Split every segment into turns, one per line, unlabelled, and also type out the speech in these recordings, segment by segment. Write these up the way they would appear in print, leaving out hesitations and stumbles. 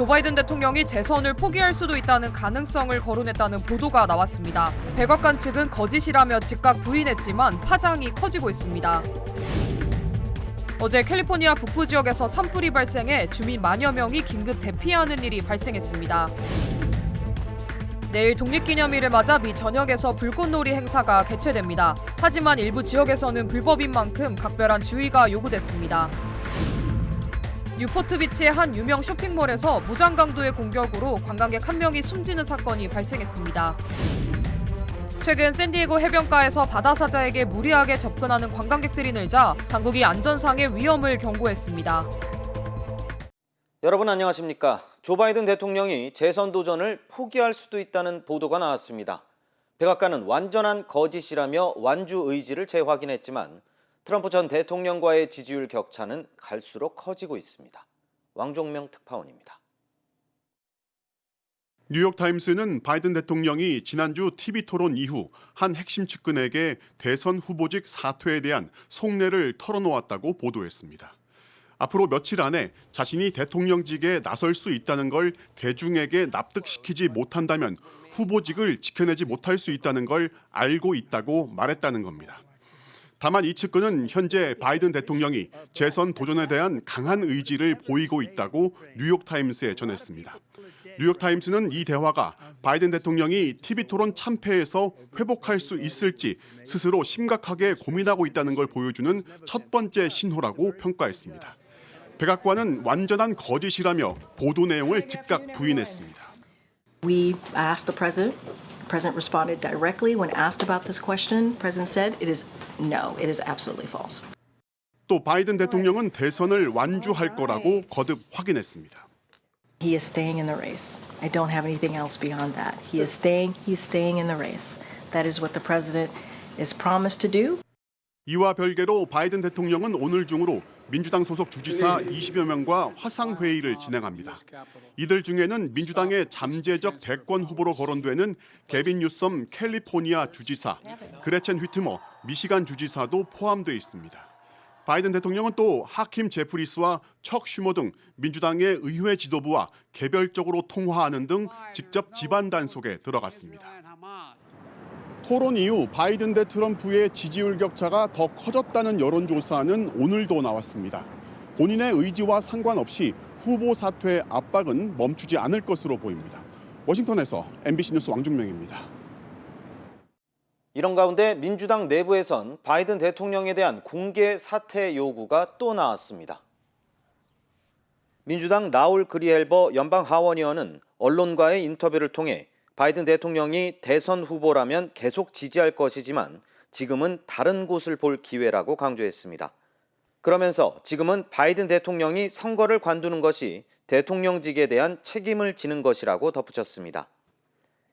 조 바이든 대통령이 재선을 포기할 수도 있다는 가능성을 거론했다는 보도가 나왔습니다. 백악관 측은 거짓이라며 즉각 부인했지만 파장이 커지고 있습니다. 어제 캘리포니아 북부 지역에서 산불이 발생해 주민 만여 명이 긴급 대피하는 일이 발생했습니다. 내일 독립기념일을 맞아 미 전역에서 불꽃놀이 행사가 개최됩니다. 하지만 일부 지역에서는 불법인 만큼 각별한 주의가 요구됐습니다. 뉴포트 비치의 한 유명 쇼핑몰에서 무장 강도의 공격으로 관광객 한 명이 숨지는 사건이 발생했습니다. 최근 샌디에고 해변가에서 바다사자에게 무리하게 접근하는 관광객들이 늘자 당국이 안전상의 위험을 경고했습니다.
여러분 안녕하십니까? 조 바이든 대통령이 재선 도전을 포기할 수도 있다는 보도가 나왔습니다. 백악관은 완전한 거짓이라며 완주 의지를 재확인했지만 트럼프 전 대통령과의 지지율 격차는 갈수록 커지고 있습니다. 왕종명 특파원입니다.
뉴욕타임스는 바이든 대통령이 지난주 TV 토론 이후 한 핵심 측근에게 대선 후보직 사퇴에 대한 속내를 털어놓았다고 보도했습니다. 앞으로 며칠 안에 자신이 대통령직에 나설 수 있다는 걸 대중에게 납득시키지 못한다면 후보직을 지켜내지 못할 수 있다는 걸 알고 있다고 말했다는 겁니다. 다만 이 측근은 현재 바이든 대통령이 재선 도전에 대한 강한 의지를 보이고 있다고 뉴욕타임스에 전했습니다. 뉴욕타임스는 이 대화가 바이든 대통령이 TV 토론 참패에서 회복할 수 있을지 스스로 심각하게 고민하고 있다는 걸 보여주는 첫 번째 신호라고 평가했습니다. 백악관은 완전한 거짓이라며 보도 내용을 즉각 부인했습니다.
We asked the president. The president responded directly when asked about this question. The president said it is no, it is absolutely false.
또 바이든 대통령은 대선을 완주할 거라고 거듭 확인했습니다.
He is staying in the race. I don't have anything else beyond that. He's staying in the race. That is what the president is promised to do.
이와 별개로 바이든 대통령은 오늘 중으로 민주당 소속 주지사 20여 명과 화상회의를 진행합니다. 이들 중에는 민주당의 잠재적 대권 후보로 거론되는 게빈 뉴섬 캘리포니아 주지사, 그레첸 휘트머 미시간 주지사도 포함되어 있습니다. 바이든 대통령은 또 하킴 제프리스와 척 슈머 등 민주당의 의회 지도부와 개별적으로 통화하는 등 직접 집안 단속에 들어갔습니다. 토론 이후 바이든 대 트럼프의 지지율 격차가 더 커졌다는 여론조사는 오늘도 나왔습니다. 본인의 의지와 상관없이 후보 사퇴의 압박은 멈추지 않을 것으로 보입니다. 워싱턴에서 MBC 뉴스 왕중명입니다.
이런 가운데 민주당 내부에선 바이든 대통령에 대한 공개 사퇴 요구가 또 나왔습니다. 민주당 라울 그리헬버 연방 하원의원은 언론과의 인터뷰를 통해 바이든 대통령이 대선 후보라면 계속 지지할 것이지만 지금은 다른 곳을 볼 기회라고 강조했습니다. 그러면서 지금은 바이든 대통령이 선거를 관두는 것이 대통령직에 대한 책임을 지는 것이라고 덧붙였습니다.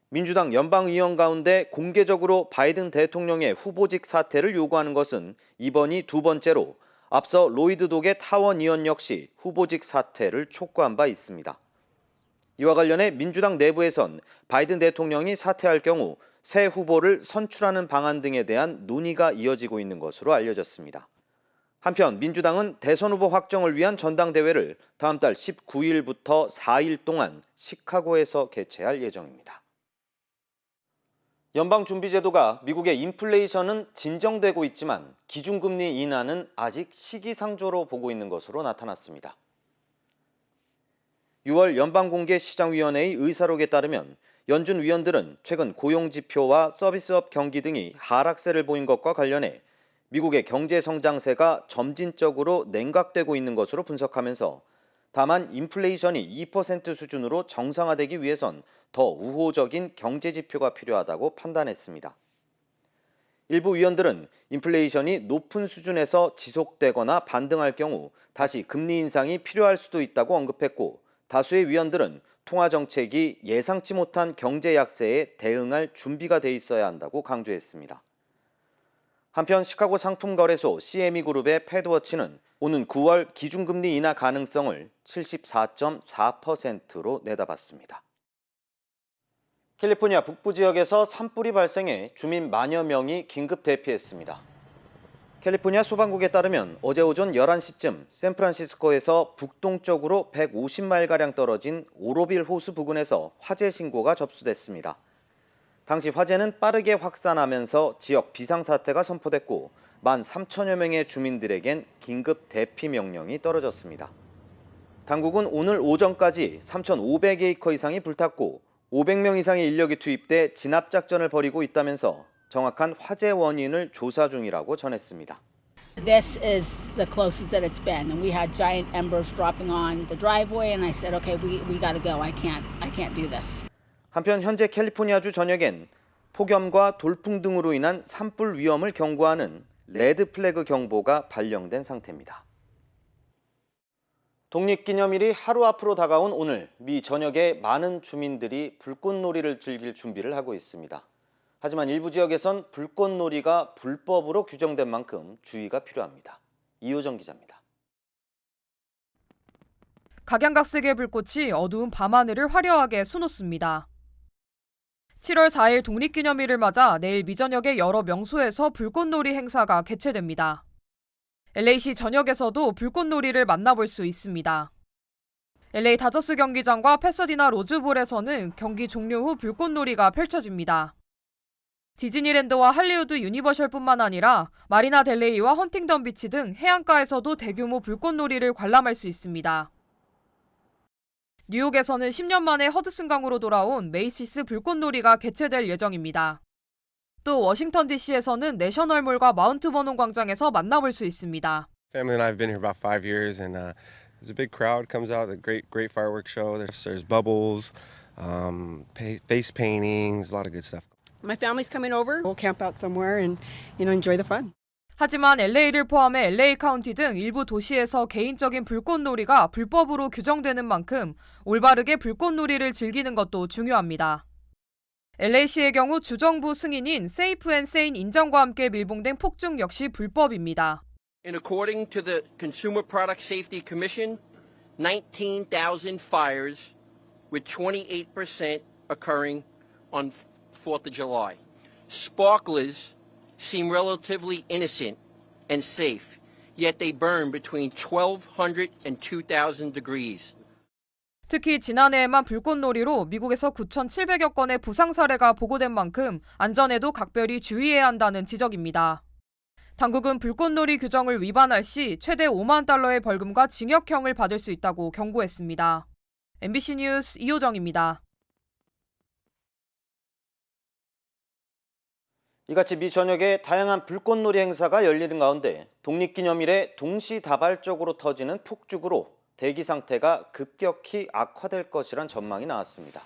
민주당 연방의원 가운데 공개적으로 바이든 대통령의 후보직 사퇴를 요구하는 것은 이번이 두 번째로 앞서 로이드 독의 타원 의원 역시 후보직 사퇴를 촉구한 바 있습니다. 이와 관련해 민주당 내부에선 바이든 대통령이 사퇴할 경우 새 후보를 선출하는 방안 등에 대한 논의가 이어지고 있는 것으로 알려졌습니다. 한편 민주당은 대선 후보 확정을 위한 전당대회를 다음 달 19일부터 4일 동안 시카고에서 개최할 예정입니다. 연방준비제도가 미국의 인플레이션은 진정되고 있지만 기준금리 인하는 아직 시기상조로 보고 있는 것으로 나타났습니다. 6월 연방공개시장위원회의 의사록에 따르면 연준 위원들은 최근 고용지표와 서비스업 경기 등이 하락세를 보인 것과 관련해 미국의 경제 성장세가 점진적으로 냉각되고 있는 것으로 분석하면서 다만 인플레이션이 2% 수준으로 정상화되기 위해선 더 우호적인 경제 지표가 필요하다고 판단했습니다. 일부 위원들은 인플레이션이 높은 수준에서 지속되거나 반등할 경우 다시 금리 인상이 필요할 수도 있다고 언급했고 다수의 위원들은 통화정책이 예상치 못한 경제 약세에 대응할 준비가 돼 있어야 한다고 강조했습니다. 한편 시카고 상품거래소 CME 그룹의 패드워치는 오는 9월 기준금리 인하 가능성을 74.4%로 내다봤습니다. 캘리포니아 북부 지역에서 산불이 발생해 주민 만여 명이 긴급 대피했습니다. 캘리포니아 소방국에 따르면 어제 오전 11시쯤 샌프란시스코에서 북동쪽으로 150마일가량 떨어진 오로빌 호수 부근에서 화재 신고가 접수됐습니다. 당시 화재는 빠르게 확산하면서 지역 비상사태가 선포됐고 13,000여 명의 주민들에겐 긴급 대피 명령이 떨어졌습니다. 당국은 오늘 오전까지 3,500에이커 이상이 불탔고 500명 이상의 인력이 투입돼 진압작전을 벌이고 있다면서 정확한 화재 원인을 조사 중이라고 전했습니다.
This is the closest that it's been, and we had giant embers dropping on the driveway, and I said, okay, we got to go. I can't do this.
한편 현재 캘리포니아주 전역엔 폭염과 돌풍 등으로 인한 산불 위험을 경고하는 레드 플래그 경보가 발령된 상태입니다. 독립기념일이 하루 앞으로 다가온 오늘, 미 전역에 많은 주민들이 불꽃놀이를 즐길 준비를 하고 있습니다. 하지만 일부 지역에선 불꽃놀이가 불법으로 규정된 만큼 주의가 필요합니다. 이효정 기자입니다.
각양각색의 불꽃이 어두운 밤하늘을 화려하게 수놓습니다. 7월 4일 독립기념일을 맞아 내일 미저녁에 여러 명소에서 불꽃놀이 행사가 개최됩니다. LA시 전역에서도 불꽃놀이를 만나볼 수 있습니다. LA 다저스 경기장과 패서디나 로즈볼에서는 경기 종료 후 불꽃놀이가 펼쳐집니다. 디즈니랜드와 할리우드 유니버셜뿐만 아니라 마리나 델레이와 헌팅턴 비치 등 해안가에서도 대규모 불꽃놀이를 관람할 수 있습니다. 뉴욕에서는 10년 만에 허드슨강으로 돌아온 메이시스 불꽃놀이가 개최될 예정입니다. 또 워싱턴 DC에서는 내셔널몰과 마운트 버논 광장에서 만나볼 수 있습니다.
Family and I have been here about 5 years, and there's a big crowd comes out. A great fireworks show. There's bubbles, face paintings, a lot of good stuff.
My family's coming over. We'll camp out somewhere and enjoy the fun.
하지만 LA를 포함해 LA 카운티 등 일부 도시에서 개인적인 불꽃놀이가 불법으로 규정되는 만큼 올바르게 불꽃놀이를 즐기는 것도 중요합니다. LA시의 경우 주정부 승인인 Safe and Sane 인정과 함께 밀봉된 폭죽 역시 불법입니다.
And according to the Consumer Product Safety Commission, 19,000 fires with 28% occurring on 4th of July. Sparklers seem relatively innocent and safe, yet they burn between 1,200 and 2,000 degrees.
특히 지난해에만 불꽃놀이로 미국에서 9,700여 건의 부상 사례가 보고된 만큼 안전에도 각별히 주의해야 한다는 지적입니다. 당국은 불꽃놀이 규정을 위반할 시 최대 5만 달러의 벌금과 징역형을 받을 수 있다고 경고했습니다. MBC 뉴스 이효정입니다.
이같이 미 전역에 다양한 불꽃놀이 행사가 열리는 가운데 독립기념일에 동시다발적으로 터지는 폭죽으로 대기 상태가 급격히 악화될 것이란 전망이 나왔습니다.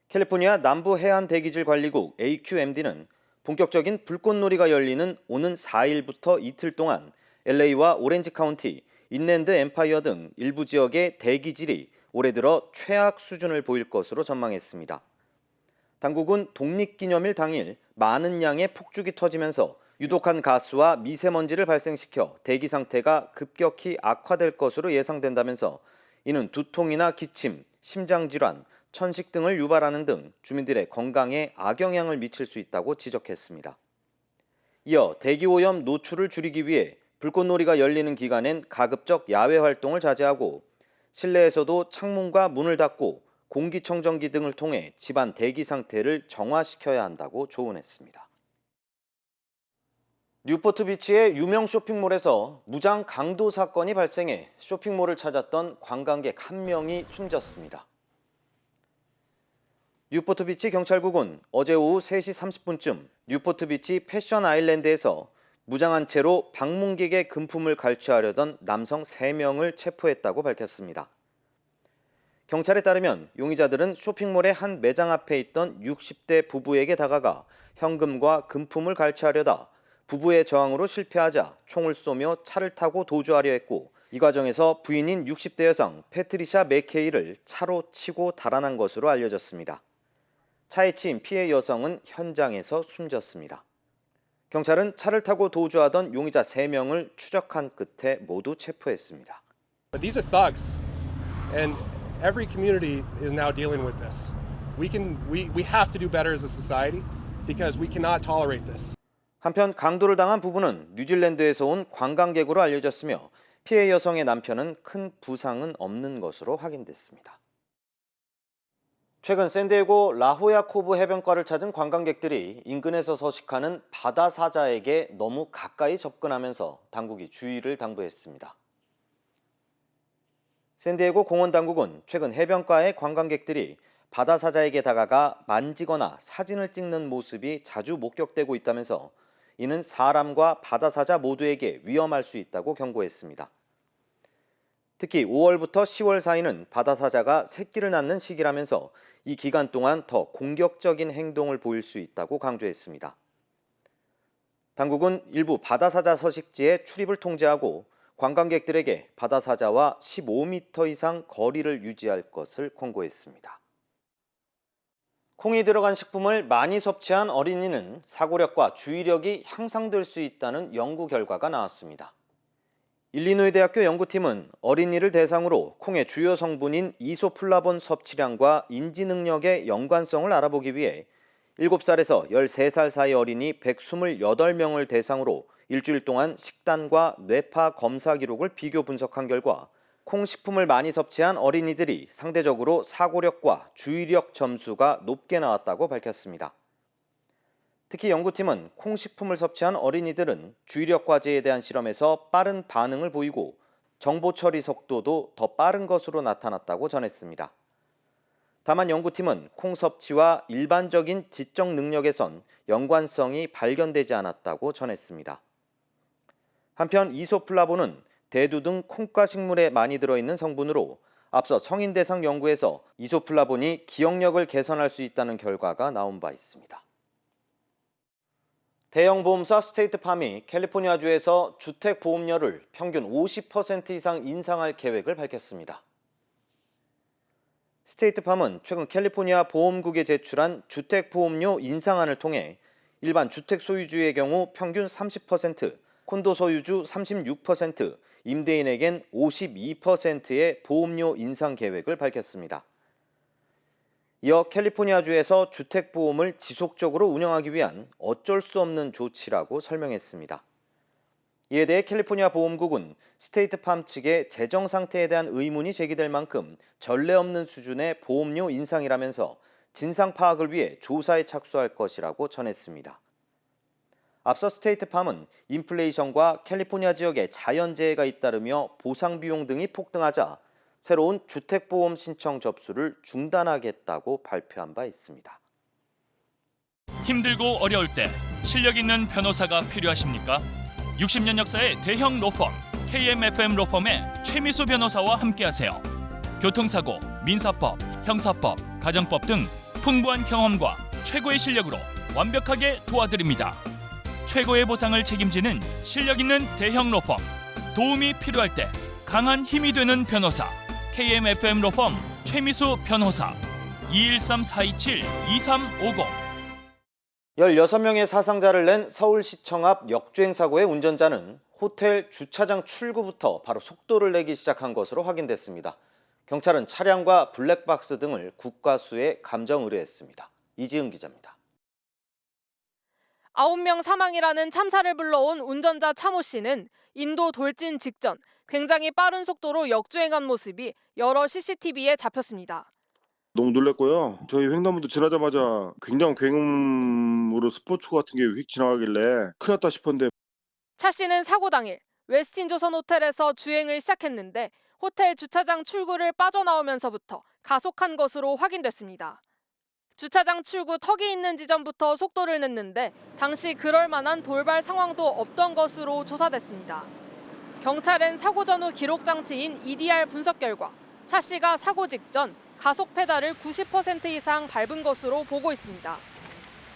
캘리포니아 남부 해안 대기질 관리국 AQMD는 본격적인 불꽃놀이가 열리는 오는 4일부터 이틀 동안 LA와 오렌지 카운티, 인랜드 엠파이어 등 일부 지역의 대기질이 올해 들어 최악 수준을 보일 것으로 전망했습니다. 당국은 독립기념일 당일 많은 양의 폭죽이 터지면서 유독한 가스와 미세먼지를 발생시켜 대기 상태가 급격히 악화될 것으로 예상된다면서 이는 두통이나 기침, 심장질환, 천식 등을 유발하는 등 주민들의 건강에 악영향을 미칠 수 있다고 지적했습니다. 이어 대기오염 노출을 줄이기 위해 불꽃놀이가 열리는 기간엔 가급적 야외 활동을 자제하고 실내에서도 창문과 문을 닫고 공기청정기 등을 통해 집안 대기 상태를 정화시켜야 한다고 조언했습니다. 뉴포트 비치의 유명 쇼핑몰에서 무장 강도 사건이 발생해 쇼핑몰을 찾았던 관광객 1명이 숨졌습니다. 뉴포트 비치 경찰국은 어제 오후 3시 30분쯤 뉴포트 비치 패션 아일랜드에서 무장한 채로 방문객의 금품을 갈취하려던 남성 3명을 체포했다고 밝혔습니다. 경찰에 따르면 용의자들은 쇼핑몰의 한 매장 앞에 있던 60대 부부에게 다가가 현금과 금품을 갈취하려다 부부의 저항으로 실패하자 총을 쏘며 차를 타고 도주하려 했고 이 과정에서 부인인 60대 여성 패트리샤 맥케이를 차로 치고 달아난 것으로 알려졌습니다. 차에 치인 피해 여성은 현장에서 숨졌습니다. 경찰은 차를 타고 도주하던 용의자 3명을 추적한 끝에 모두 체포했습니다.
These are thugs, and every community is now dealing with this. We have to do better as a society because we cannot tolerate this.
한편 강도를 당한 부부는 뉴질랜드에서 온 관광객으로 알려졌으며 피해 여성의 남편은 큰 부상은 없는 것으로 확인됐습니다. 최근 샌디에고 라호야코브 해변가를 찾은 관광객들이 인근에서 서식하는 바다 사자에게 너무 가까이 접근하면서 당국이 주의를 당부했습니다. 샌디에고 공원 당국은 최근 해변가에 관광객들이 바다 사자에게 다가가 만지거나 사진을 찍는 모습이 자주 목격되고 있다면서 이는 사람과 바다 사자 모두에게 위험할 수 있다고 경고했습니다. 특히 5월부터 10월 사이는 바다 사자가 새끼를 낳는 시기라면서 이 기간 동안 더 공격적인 행동을 보일 수 있다고 강조했습니다. 당국은 일부 바다 사자 서식지의 출입을 통제하고 관광객들에게 바다 사자와 15m 이상 거리를 유지할 것을 권고했습니다. 콩이 들어간 식품을 많이 섭취한 어린이는 사고력과 주의력이 향상될 수 있다는 연구 결과가 나왔습니다. 일리노이 대학교 연구팀은 어린이를 대상으로 콩의 주요 성분인 이소플라본 섭취량과 인지 능력의 연관성을 알아보기 위해 7살에서 13살 사이 어린이 128명을 대상으로 일주일 동안 식단과 뇌파 검사 기록을 비교 분석한 결과 콩 식품을 많이 섭취한 어린이들이 상대적으로 사고력과 주의력 점수가 높게 나왔다고 밝혔습니다. 특히 연구팀은 콩 식품을 섭취한 어린이들은 주의력 과제에 대한 실험에서 빠른 반응을 보이고 정보 처리 속도도 더 빠른 것으로 나타났다고 전했습니다. 다만 연구팀은 콩 섭취와 일반적인 지적 능력에선 연관성이 발견되지 않았다고 전했습니다. 한편 이소플라본은 대두 등 콩과 식물에 많이 들어있는 성분으로 앞서 성인 대상 연구에서 이소플라본이 기억력을 개선할 수 있다는 결과가 나온 바 있습니다. 대형 보험사 스테이트팜이 캘리포니아주에서 주택 보험료를 평균 50% 이상 인상할 계획을 밝혔습니다. 스테이트팜은 최근 캘리포니아 보험국에 제출한 주택 보험료 인상안을 통해 일반 주택 소유주의 경우 평균 30%, 콘도 소유주 36%, 임대인에겐 52%의 보험료 인상 계획을 밝혔습니다. 이어 캘리포니아주에서 주택보험을 지속적으로 운영하기 위한 어쩔 수 없는 조치라고 설명했습니다. 이에 대해 캘리포니아 보험국은 스테이트팜 측의 재정 상태에 대한 의문이 제기될 만큼 전례 없는 수준의 보험료 인상이라면서 진상 파악을 위해 조사에 착수할 것이라고 전했습니다. 앞서 스테이트팜은 인플레이션과 캘리포니아 지역에 자연재해가 잇따르며 보상 비용 등이 폭등하자 새로운 주택보험 신청 접수를 중단하겠다고 발표한 바 있습니다.
힘들고 어려울 때 실력 있는 변호사가 필요하십니까? 60년 역사의 대형 로펌 KMFM 로펌의 최미수 변호사와 함께하세요. 교통사고, 민사법, 형사법, 가정법 등 풍부한 경험과 최고의 실력으로 완벽하게 도와드립니다. 최고의 보상을 책임지는 실력 있는 대형 로펌, 도움이 필요할 때 강한 힘이 되는 변호사 KMFM 로펌 최미수 변호사 213-427-2350.
16명의 사상자를 낸 서울시청 앞 역주행 사고의 운전자는 호텔 주차장 출구부터 바로 속도를 내기 시작한 것으로 확인됐습니다. 경찰은 차량과 블랙박스 등을 국과수에 감정 의뢰했습니다. 이지은 기자입니다.
9명 사망이라는 참사를 불러온 운전자 차모 씨는 인도 돌진 직전 굉장히 빠른 속도로 역주행한 모습이 여러 CCTV에 잡혔습니다.
너무 놀랐고요. 저희 횡단보도 지나자마자 굉장히 굉음으로 스포츠카 같은 게 휙 지나가길래 큰일 났다 싶었는데
차 씨는 사고 당일 웨스틴 조선 호텔에서 주행을 시작했는데 호텔 주차장 출구를 빠져나오면서부터 가속한 것으로 확인됐습니다. 주차장 출구 턱이 있는 지점부터 속도를 냈는데 당시 그럴 만한 돌발 상황도 없던 것으로 조사됐습니다. 경찰은 사고 전후 기록 장치인 EDR 분석 결과 차 씨가 사고 직전 가속 페달을 90% 이상 밟은 것으로 보고 있습니다.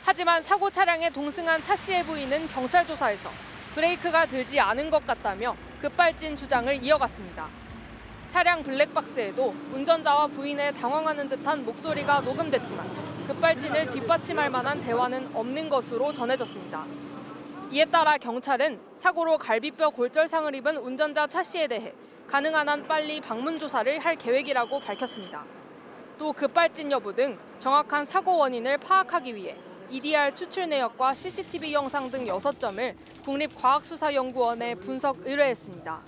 하지만 사고 차량에 동승한 차 씨의 부인은 경찰 조사에서 브레이크가 들지 않은 것 같다며 급발진 주장을 이어갔습니다. 차량 블랙박스에도 운전자와 부인의 당황하는 듯한 목소리가 녹음됐지만 급발진을 뒷받침할 만한 대화는 없는 것으로 전해졌습니다. 이에 따라 경찰은 사고로 갈비뼈 골절상을 입은 운전자 차 씨에 대해 가능한 한 빨리 방문 조사를 할 계획이라고 밝혔습니다. 또 급발진 여부 등 정확한 사고 원인을 파악하기 위해
EDR 추출 내역과 CCTV 영상 등 6점을 국립과학수사연구원에 분석 의뢰했습니다.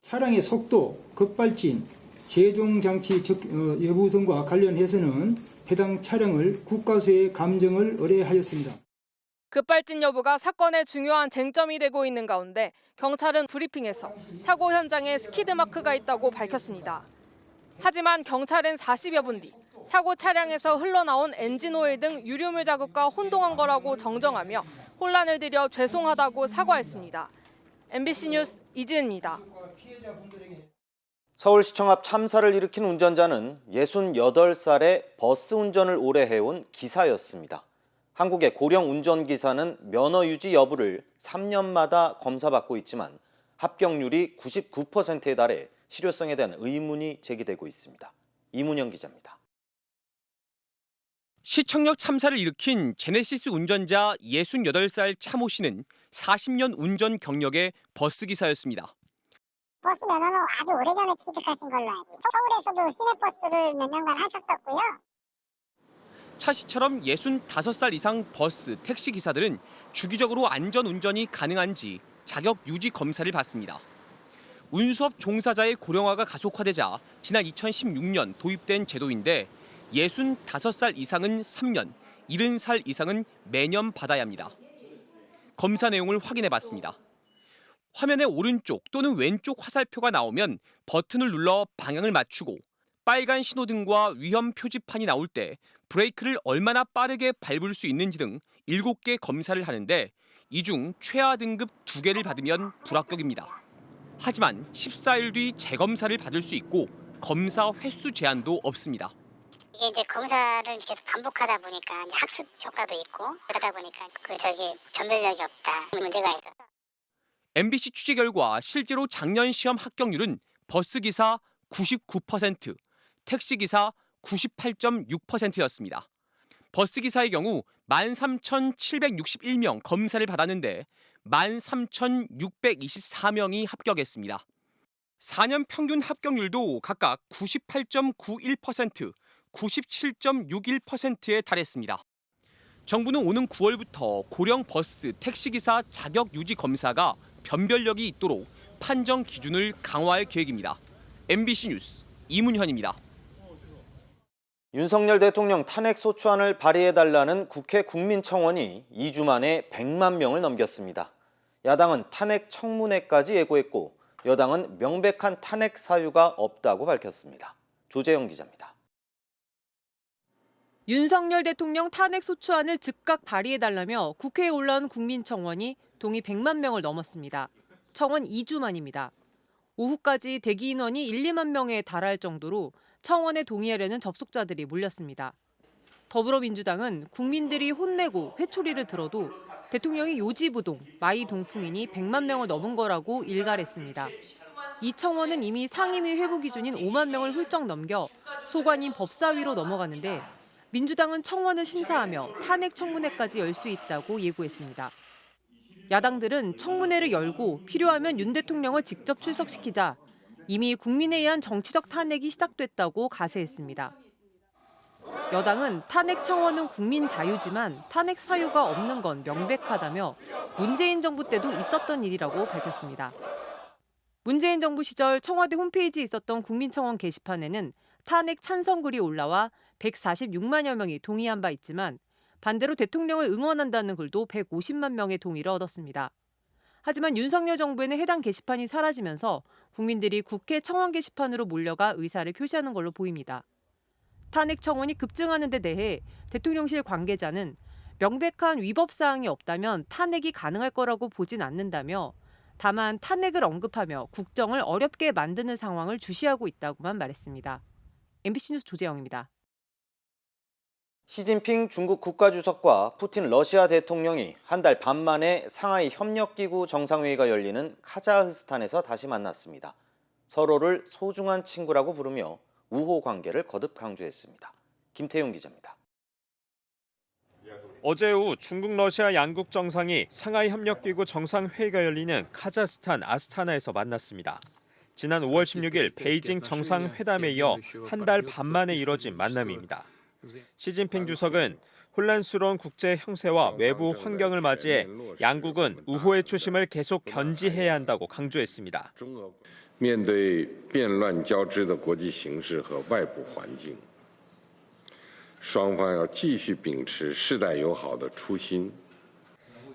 차량의 속도, 급발진, 제동장치 여부 등과 관련해서는 해당 차량을 국과수에 감정을 의뢰하였습니다.
급발진 여부가 사건의 중요한 쟁점이 되고 있는 가운데 경찰은 브리핑에서 사고 현장에 스키드 마크가 있다고 밝혔습니다. 하지만 경찰은 40여 분 뒤 사고 차량에서 흘러나온 엔진오일 등 유류물 자국과 혼동한 거라고 정정하며 혼란을 드려 죄송하다고 사과했습니다. MBC 뉴스 이지은입니다.
서울시청 앞 참사를 일으킨 운전자는 68살의 버스 운전을 오래 해온 기사였습니다. 한국의 고령 운전기사는 면허 유지 여부를 3년마다 검사받고 있지만 합격률이 99%에 달해 실효성에 대한 의문이 제기되고 있습니다. 이문영 기자입니다.
시청역 참사를 일으킨 제네시스 운전자 68살 차모 씨는 40년 운전 경력의 버스기사였습니다.
버스 면허는 아주 오래전에 취득하신 걸로 알고 있어요. 서울에서도 시내버스를 몇 년간 하셨었고요.
차 씨처럼 65살 이상 버스, 택시 기사들은 주기적으로 안전운전이 가능한지 자격 유지 검사를 받습니다. 운수업 종사자의 고령화가 가속화되자 지난 2016년 도입된 제도인데 65살 이상은 3년, 70살 이상은 매년 받아야 합니다. 검사 내용을 확인해 봤습니다. 화면의 오른쪽 또는 왼쪽 화살표가 나오면 버튼을 눌러 방향을 맞추고 빨간 신호등과 위험 표지판이 나올 때 브레이크를 얼마나 빠르게 밟을 수 있는지 등 7개 검사를 하는데 이 중 최하 등급 2개를 받으면 불합격입니다. 하지만 14일 뒤 재검사를 받을 수 있고 검사 횟수 제한도 없습니다.
이게 이제 검사를 계속 반복하다 보니까 학습 효과도 있고 그러다 보니까 변별력이 없다 문제가 있어서.
MBC 취재 결과 실제로 작년 시험 합격률은 버스기사 99%, 택시기사 98.6%였습니다. 버스기사의 경우 13,761명 검사를 받았는데 13,624명이 합격했습니다. 4년 평균 합격률도 각각 98.91%, 97.61%에 달했습니다. 정부는 오는 9월부터 고령 버스, 택시기사 자격 유지 검사가 변별력이 있도록 판정 기준을 강화할 계획입니다. MBC 뉴스 이문현입니다.
윤석열 대통령 탄핵 소추안을 발의해달라는 국회 국민청원이 2주 만에 100만 명을 넘겼습니다. 야당은 탄핵 청문회까지 예고했고 여당은 명백한 탄핵 사유가 없다고 밝혔습니다. 조재영 기자입니다.
윤석열 대통령 탄핵 소추안을 즉각 발의해달라며 국회에 올라온 국민청원이 동의 100만 명을 넘었습니다. 청원 2주 만입니다. 오후까지 대기 인원이 1, 2만 명에 달할 정도로 청원에 동의하려는 접속자들이 몰렸습니다. 더불어민주당은 국민들이 혼내고 회초리를 들어도 대통령이 요지부동, 마이동풍이니 100만 명을 넘은 거라고 일갈했습니다. 이 청원은 이미 상임위 회부 기준인 5만 명을 훌쩍 넘겨 소관인 법사위로 넘어갔는데 민주당은 청원을 심사하며 탄핵 청문회까지 열 수 있다고 예고했습니다. 야당들은 청문회를 열고 필요하면 윤 대통령을 직접 출석시키자 이미 국민에 의한 정치적 탄핵이 시작됐다고 가세했습니다. 여당은 탄핵 청원은 국민 자유지만 탄핵 사유가 없는 건 명백하다며 문재인 정부 때도 있었던 일이라고 밝혔습니다. 문재인 정부 시절 청와대 홈페이지에 있었던 국민청원 게시판에는 탄핵 찬성글이 올라와 146만여 명이 동의한 바 있지만 반대로 대통령을 응원한다는 글도 150만 명의 동의를 얻었습니다. 하지만 윤석열 정부에는 해당 게시판이 사라지면서 국민들이 국회 청원 게시판으로 몰려가 의사를 표시하는 걸로 보입니다. 탄핵 청원이 급증하는 데 대해 대통령실 관계자는 명백한 위법 사항이 없다면 탄핵이 가능할 거라고 보진 않는다며 다만 탄핵을 언급하며 국정을 어렵게 만드는 상황을 주시하고 있다고만 말했습니다. MBC 뉴스 조재영입니다.
시진핑 중국 국가주석과 푸틴 러시아 대통령이 한 달 반 만에 상하이 협력기구 정상회의가 열리는 카자흐스탄에서 다시 만났습니다. 서로를 소중한 친구라고 부르며 우호 관계를 거듭 강조했습니다. 김태용 기자입니다.
어제 오후 중국 러시아 양국 정상이 상하이 협력기구 정상회의가 열리는 카자흐스탄 아스타나에서 만났습니다. 지난 5월 16일 베이징 정상회담에 이어 한 달 반 만에 이뤄진 만남입니다. 시진핑 주석은 혼란스러운 국제 형세와 외부 환경을 맞이해 양국은 우호의 초심을 계속 견지해야 한다고 강조했습니다.
面对变乱交织的国际形势和外部环境，双方要继续秉持世代友好的初心。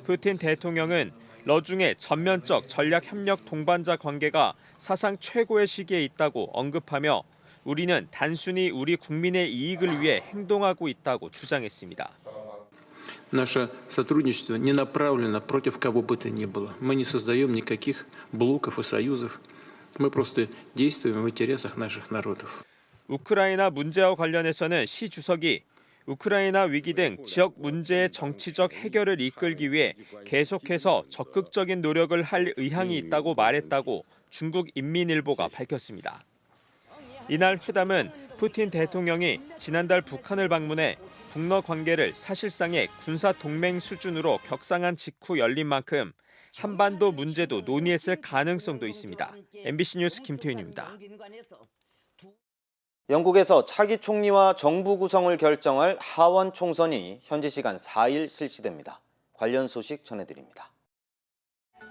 푸틴 대통령은 러중의 전면적 전략협력 동반자 관계가 사상 최고의 시기에 있다고 언급하며 우리는 단순히 우리 국민의 이익을 위해 행동하고 있다고 주장했습니다.
Наше сотрудничество не направлено против кого бы то ни было. Мы не создаем никаких блоков и союзов. Мы просто действуем в интересах наших народов.
우크라이나 문제와 관련해서는 시 주석이 우크라이나 위기 등 지역 문제의 정치적 해결을 이끌기 위해 계속해서 적극적인 노력을 할 의향이 있다고 말했다고 중국 인민일보가 밝혔습니다. 이날 회담은 푸틴 대통령이 지난달 북한을 방문해 북러 관계를 사실상의 군사 동맹 수준으로 격상한 직후 열린 만큼 한반도 문제도 논의했을 가능성도 있습니다. MBC 뉴스 김태윤입니다.
영국에서 차기 총리와 정부 구성을 결정할 하원 총선이 현지 시간 4일 실시됩니다. 관련 소식 전해드립니다.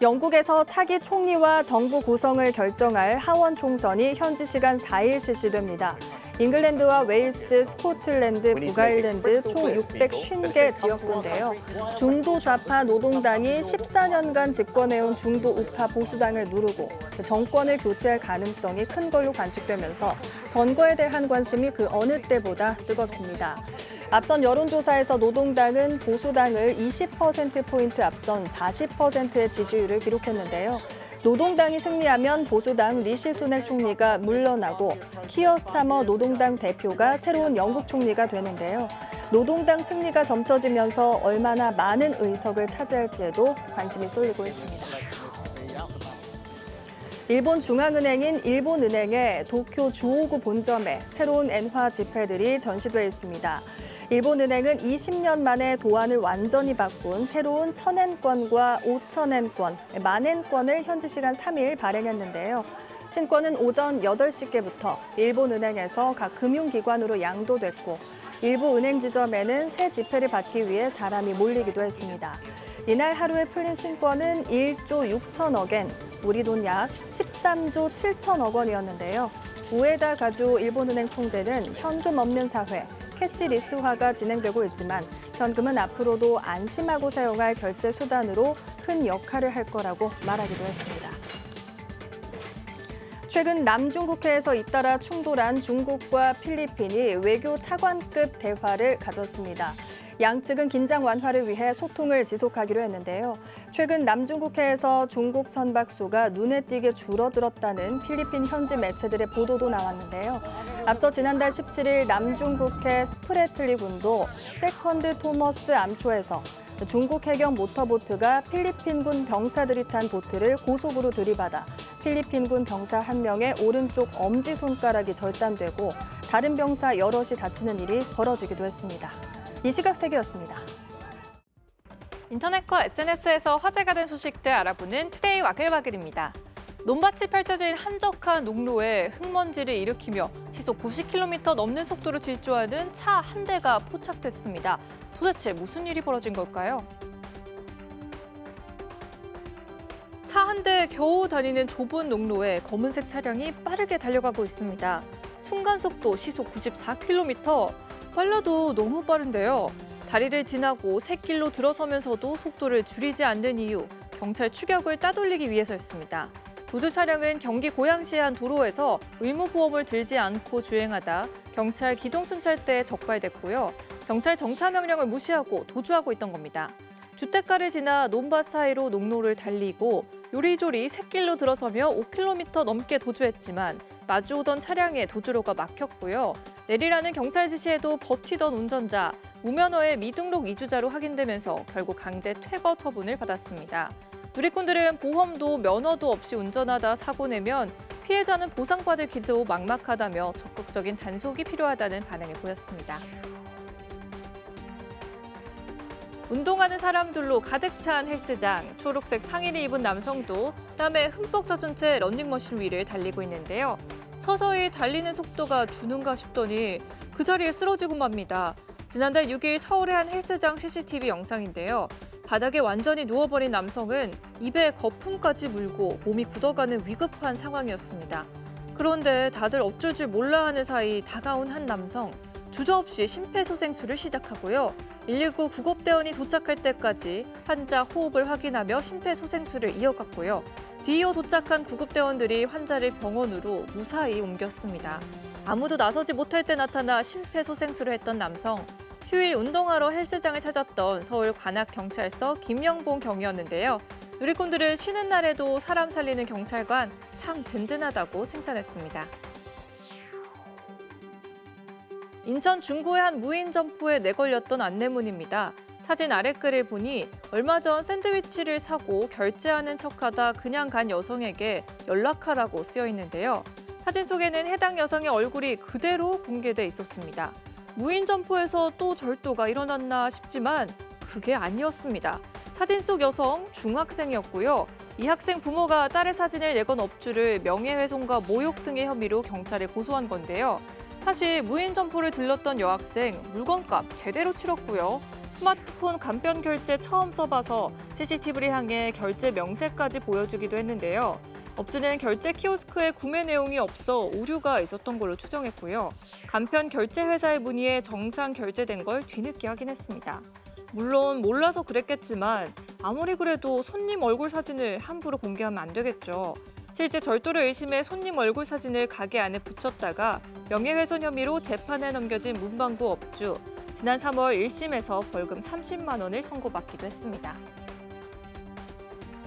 영국에서 차기 총리와 정부 구성을 결정할 하원 총선이 현지 시간 4일 실시됩니다. 잉글랜드와 웨일스, 스코틀랜드, 북아일랜드 총 650개 지역구인데요. 중도 좌파 노동당이 14년간 집권해온 중도 우파 보수당을 누르고 정권을 교체할 가능성이 큰 걸로 관측되면서 선거에 대한 관심이 그 어느 때보다 뜨겁습니다. 앞선 여론조사에서 노동당은 보수당을 20%포인트 앞선 40%의 지지율을 기록했는데요. 노동당이 승리하면 보수당 리시 수낙 총리가 물러나고 키어 스타머 노동당 대표가 새로운 영국 총리가 되는데요. 노동당 승리가 점쳐지면서 얼마나 많은 의석을 차지할지에도 관심이 쏠리고 있습니다. 일본 중앙은행인 일본은행의 도쿄 주호구 본점에 새로운 엔화 지폐들이 전시돼 있습니다. 일본은행은 20년 만에 도안을 완전히 바꾼 새로운 1000엔권과 5000엔권, 10,000엔권을 현지 시간 3일 발행했는데요. 신권은 오전 8시께부터 일본은행에서 각 금융기관으로 양도됐고 일부 은행 지점에는 새 지폐를 받기 위해 사람이 몰리기도 했습니다. 이날 하루에 풀린 신권은 1조 6천억 엔, 우리 돈 약 13조 7천억 원이었는데요. 우에다 가조 일본은행 총재는 현금 없는 사회, 캐시리스화가 진행되고 있지만 현금은 앞으로도 안심하고 사용할 결제 수단으로 큰 역할을 할 거라고 말하기도 했습니다. 최근 남중국해에서 잇따라 충돌한 중국과 필리핀이 외교 차관급 대화를 가졌습니다. 양측은 긴장 완화를 위해 소통을 지속하기로 했는데요. 최근 남중국해에서 중국 선박수가 눈에 띄게 줄어들었다는 필리핀 현지 매체들의 보도도 나왔는데요. 앞서 지난달 17일 남중국해 스프레틀리 군도 세컨드 토머스 암초에서 중국 해경 모터보트가 필리핀군 병사들이 탄 보트를 고속으로 들이받아 필리핀군 병사 한 명의 오른쪽 엄지손가락이 절단되고 다른 병사 여럿이 다치는 일이 벌어지기도 했습니다. 이 시각 세계였습니다.
인터넷과 SNS에서 화제가 된 소식들 알아보는 투데이 와글와글입니다. 논밭이 펼쳐진 한적한 농로에 흙먼지를 일으키며 시속 90km 넘는 속도로 질주하는 차 한 대가 포착됐습니다. 도대체 무슨 일이 벌어진 걸까요? 차 한 대 겨우 다니는 좁은 농로에 검은색 차량이 빠르게 달려가고 있습니다. 순간 속도 시속 94km. 빨라도 너무 빠른데요. 다리를 지나고 샛길로 들어서면서도 속도를 줄이지 않는 이유, 경찰 추격을 따돌리기 위해서였습니다. 도주 차량은 경기 고양시의 한 도로에서 의무보험을 들지 않고 주행하다 경찰 기동순찰대에 적발됐고요. 경찰 정차 명령을 무시하고 도주하고 있던 겁니다. 주택가를 지나 논밭 사이로 농로를 달리고 요리조리 샛길로 들어서며 5km 넘게 도주했지만 마주오던 차량의 도주로가 막혔고요. 내리라는 경찰 지시에도 버티던 운전자, 무면허의 미등록 이주자로 확인되면서 결국 강제 퇴거 처분을 받았습니다. 누리꾼들은 보험도 면허도 없이 운전하다 사고 내면 피해자는 보상받을 길도 막막하다며 적극적인 단속이 필요하다는 반응을 보였습니다. 운동하는 사람들로 가득 찬 헬스장, 초록색 상의를 입은 남성도 땀에 흠뻑 젖은 채 런닝머신 위를 달리고 있는데요. 서서히 달리는 속도가 주는가 싶더니 그 자리에 쓰러지고 맙니다. 지난달 6일 서울의 한 헬스장 CCTV 영상인데요. 바닥에 완전히 누워버린 남성은 입에 거품까지 물고 몸이 굳어가는 위급한 상황이었습니다. 그런데 다들 어쩔 줄 몰라 하는 사이 다가온 한 남성, 주저없이 심폐소생술을 시작하고요. 119 구급대원이 도착할 때까지 환자 호흡을 확인하며 심폐소생술을 이어갔고요. 뒤이어 도착한 구급대원들이 환자를 병원으로 무사히 옮겼습니다. 아무도 나서지 못할 때 나타나 심폐소생술을 했던 남성. 휴일 운동하러 헬스장을 찾았던 서울 관악경찰서 김영봉 경위였는데요. 누리꾼들은 쉬는 날에도 사람 살리는 경찰관 참 든든하다고 칭찬했습니다. 인천 중구의 한 무인 점포에 내걸렸던 안내문입니다. 사진 아랫글을 보니 얼마 전 샌드위치를 사고 결제하는 척하다 그냥 간 여성에게 연락하라고 쓰여 있는데요. 사진 속에는 해당 여성의 얼굴이 그대로 공개돼 있었습니다. 무인 점포에서 또 절도가 일어났나 싶지만 그게 아니었습니다. 사진 속 여성 중학생이었고요. 이 학생 부모가 딸의 사진을 내건 업주를 명예훼손과 모욕 등의 혐의로 경찰에 고소한 건데요. 사실 무인 점포를 들렀던 여학생 물건값 제대로 치렀고요. 스마트폰 간편 결제 처음 써봐서 CCTV를 향해 결제 명세까지 보여주기도 했는데요. 업주는 결제 키오스크에 구매 내용이 없어 오류가 있었던 걸로 추정했고요. 간편 결제 회사에 문의해 정상 결제된 걸 뒤늦게 확인했습니다. 물론 몰라서 그랬겠지만 아무리 그래도 손님 얼굴 사진을 함부로 공개하면 안 되겠죠. 실제 절도를 의심해 손님 얼굴 사진을 가게 안에 붙였다가 명예훼손 혐의로 재판에 넘겨진 문방구 업주. 지난 3월 1심에서 벌금 30만 원을 선고받기도 했습니다.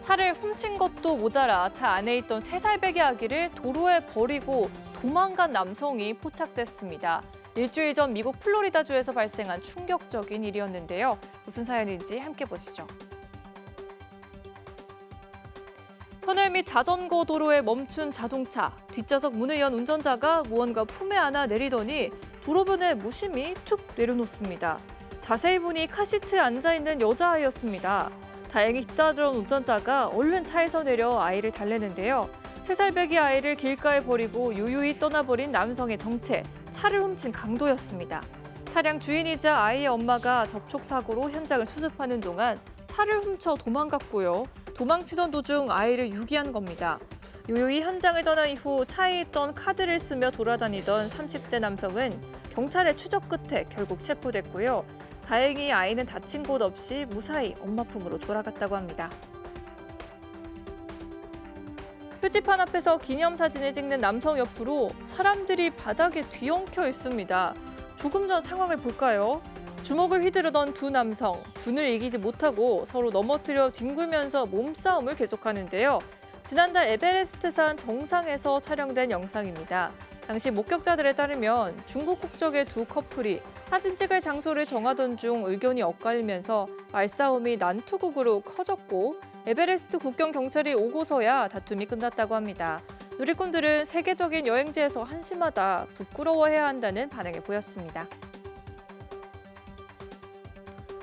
차를 훔친 것도 모자라 차 안에 있던 3살배기 아기를 도로에 버리고 도망간 남성이 포착됐습니다. 일주일 전 미국 플로리다주에서 발생한 충격적인 일이었는데요. 무슨 사연인지 함께 보시죠. 터널 및 자전거 도로에 멈춘 자동차. 뒷좌석 문을 연 운전자가 무언가 품에 안아 내리더니 도로변에 무심히 툭 내려놓습니다. 자세히 보니 카시트에 앉아있는 여자아이였습니다. 다행히 휩싸던 운전자가 얼른 차에서 내려 아이를 달래는데요. 3살배기 아이를 길가에 버리고 유유히 떠나버린 남성의 정체, 차를 훔친 강도였습니다. 차량 주인이자 아이의 엄마가 접촉사고로 현장을 수습하는 동안 차를 훔쳐 도망갔고요. 도망치던 도중 아이를 유기한 겁니다. 유유히 현장을 떠난 이후 차에 있던 카드를 쓰며 돌아다니던 30대 남성은 경찰의 추적 끝에 결국 체포됐고요. 다행히 아이는 다친 곳 없이 무사히 엄마 품으로 돌아갔다고 합니다. 표지판 앞에서 기념사진을 찍는 남성 옆으로 사람들이 바닥에 뒤엉켜 있습니다. 조금 전 상황을 볼까요? 주먹을 휘두르던 두 남성, 분을 이기지 못하고 서로 넘어뜨려 뒹굴면서 몸싸움을 계속하는데요. 지난달 에베레스트산 정상에서 촬영된 영상입니다. 당시 목격자들에 따르면 중국 국적의 두 커플이 사진 찍을 장소를 정하던 중 의견이 엇갈리면서 말싸움이 난투극으로 커졌고 에베레스트 국경 경찰이 오고서야 다툼이 끝났다고 합니다. 누리꾼들은 세계적인 여행지에서 한심하다, 부끄러워해야 한다는 반응을 보였습니다.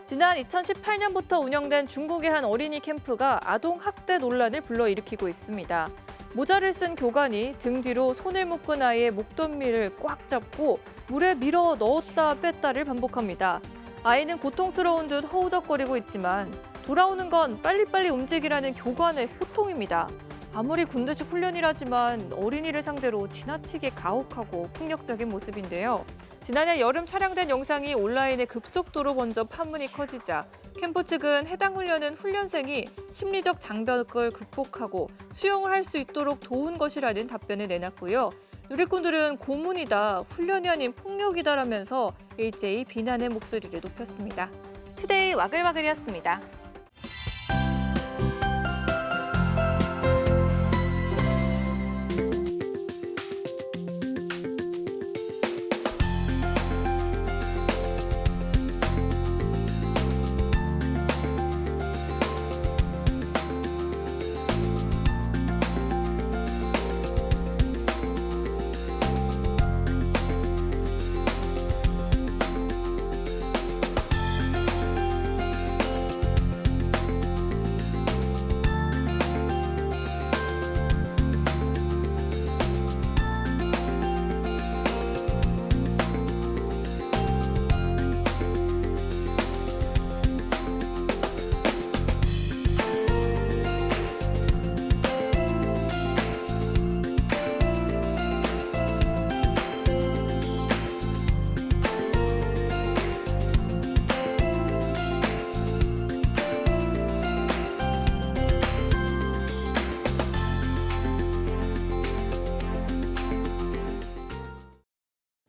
지난 2018년부터 운영된 중국의 한 어린이 캠프가 아동 학대 논란을 불러일으키고 있습니다. 모자를 쓴 교관이 등 뒤로 손을 묶은 아이의 목덜미를 꽉 잡고 물에 밀어 넣었다 뺐다를 반복합니다. 아이는 고통스러운 듯 허우적거리고 있지만 돌아오는 건 빨리빨리 움직이라는 교관의 호통입니다. 아무리 군대식 훈련이라지만 어린이를 상대로 지나치게 가혹하고 폭력적인 모습인데요. 지난해 여름 촬영된 영상이 온라인에 급속도로 번져 파문이 커지자 캠프 측은 해당 훈련은 훈련생이 심리적 장벽을 극복하고 수용을 할 수 있도록 도운 것이라는 답변을 내놨고요. 누리꾼들은 고문이다, 훈련이 아닌 폭력이다라면서 일제히 비난의 목소리를 높였습니다. 투데이 와글와글이었습니다.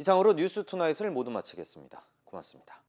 이상으로 뉴스 투나잇을 모두 마치겠습니다. 고맙습니다.